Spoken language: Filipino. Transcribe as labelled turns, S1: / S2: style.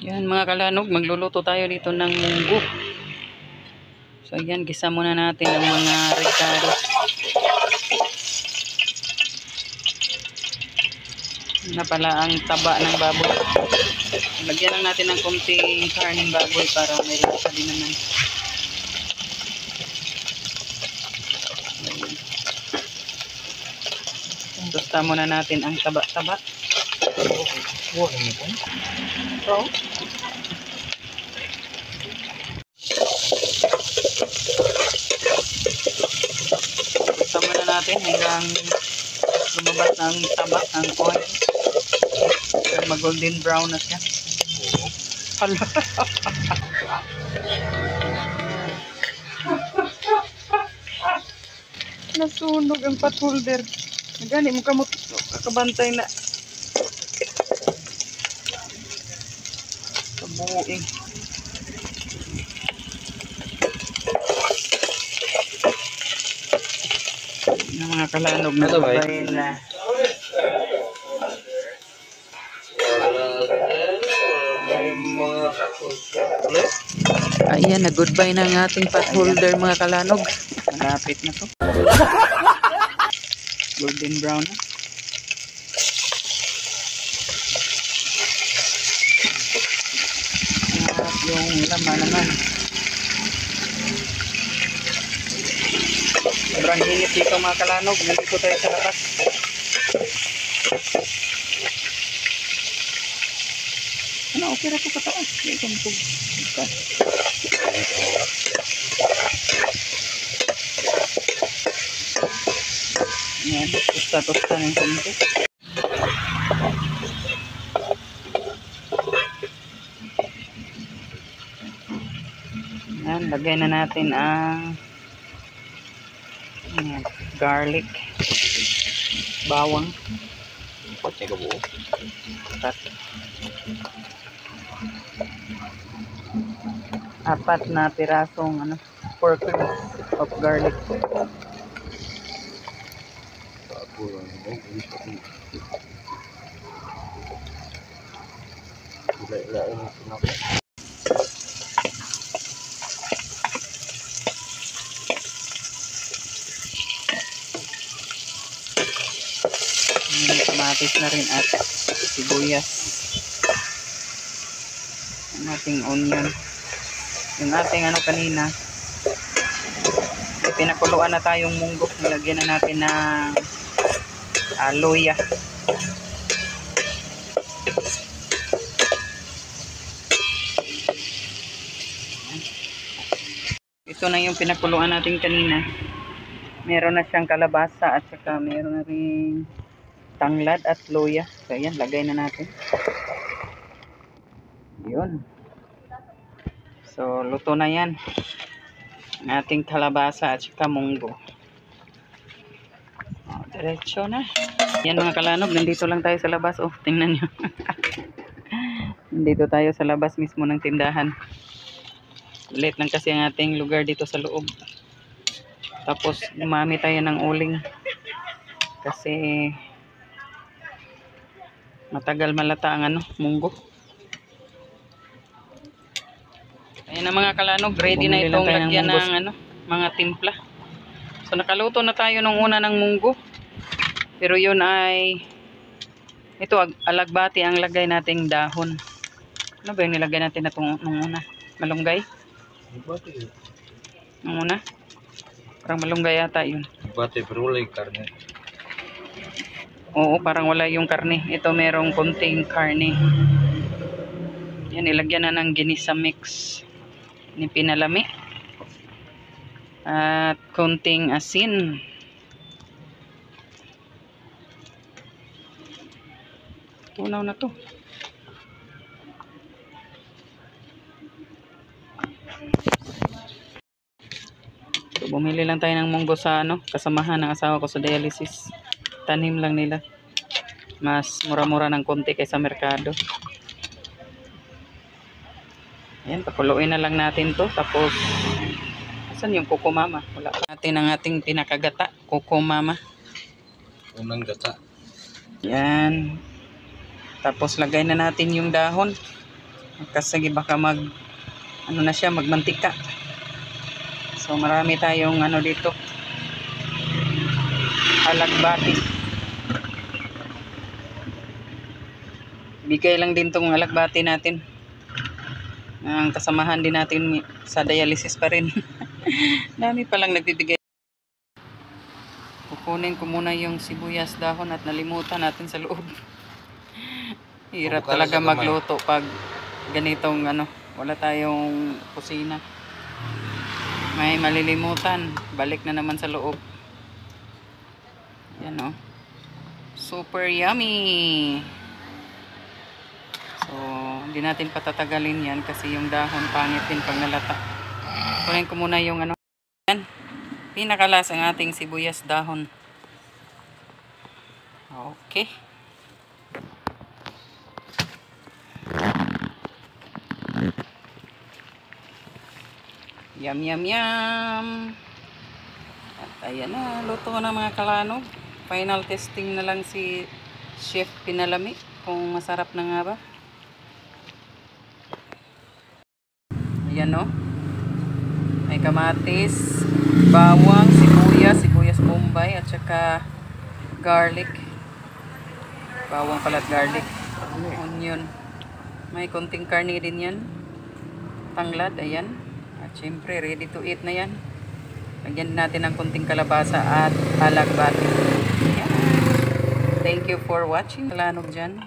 S1: Yan mga kalanog, magluluto tayo dito ng munggo. So yan, gisa muna natin ang mga ricado. Na pala ang taba ng baboy. Lagyan lang natin ng konting karning baboy para may lasa din naman. Tusta muna natin ang taba-taba. So, tusta muna natin hanggang lumabas ng taba, ang oil. Mag-golden brown na siya. Hala. Nasunog ang pot holder. Nagani mo kamot kakabantay na. Kabuing. Yung mga kalanog na sabay na. Ayan, na-goodbye na ang ating pot holder mga kalanog. Malapit na to. Golden brown na. At yung laman naman. Sobrang init dito mga kalanog. Nandito tayo sa labas. Ano, okay na ito kataas. Ito ang tugtog. Yan, tusta-tusta ng konti. Yan, lagay na natin ang garlic, bawang, apat na pirasong pork of garlic. Kamatis na rin at sibuyas. Ang ating onion. Yung ating kanina, pinakuluan na tayong munggo. Nilagyan na natin ng luya. Ito na yung pinakuluan natin kanina. Meron na siyang kalabasa at saka meron na rin tanglad at luya. So yan, lagay na natin. Yun. So luto na yan. Ang ating kalabasa at saka munggo. Diretso na. Yan mga kalanog, nandito lang tayo sa labas. Oh, tingnan nyo. Nandito tayo sa labas mismo ng tindahan. Late lang kasi ang ating lugar dito sa loob. Tapos umami tayo ng uling. Kasi matagal malata ang munggo. Ayan na mga kalanog, ready na itong lagyan ng mga timpla. So nakaluto na tayo nung una ng munggo. Pero yun ay ito alagbati ang lagay nating dahon. Ano ba yung nilagay natin na nung una? Malunggay? Nung una? Parang malunggay yata yun.
S2: Bate pero wala yung karne.
S1: Oo, parang wala yung karne. Ito merong konting karne. Yan, ilagyan na ng ginisa mix ni pinalami. At konting asin. Tunaw na to. So, bumili lang tayo ng munggo sa kasamahan ng asawa ko sa dialysis. Tanim lang nila. Mas mura-mura ng konti kaysa merkado. Ayan, pakuluin na lang natin to. Tapos, asan yung Coco Mama? Wala pa natin ang ating pinakagata. Coco Mama.
S2: Unang gata.
S1: Yan. Tapos lagay na natin yung dahon. Kasi baka ano na siya, magmantika. So marami tayong ano dito, alagbati. Bigay lang din tong alagbati natin. Ang kasamahan din natin sa dialysis pa rin. Dami palang nagbibigay. Kukunin ko muna yung sibuyas dahon at nalimutan natin sa loob. Hirap talaga magluto pag ganitong ano, wala tayong kusina. May malilimutan, balik na naman sa loob. Yan o. Super yummy. So, hindi natin patatagalin yan kasi yung dahon pangit din pag nalata. Kunin ko muna yung ano. Yan. Pinakalas ang ating sibuyas dahon. Okay. Yum, yum, yum. At ayan na, luto na mga kalanog. Final testing na lang si Chef Pinalami kung masarap na nga ba. Ayan o. May kamatis, bawang, sibuyas bombay, at saka garlic. Bawang pala at garlic. Onion. May konting karne din yan. Tanglad, ayan. At syempre, ready to eat na yan. Lagyan natin ng konting kalabasa at alagbati. Ayan. Thank you for watching. Kalanog dyan.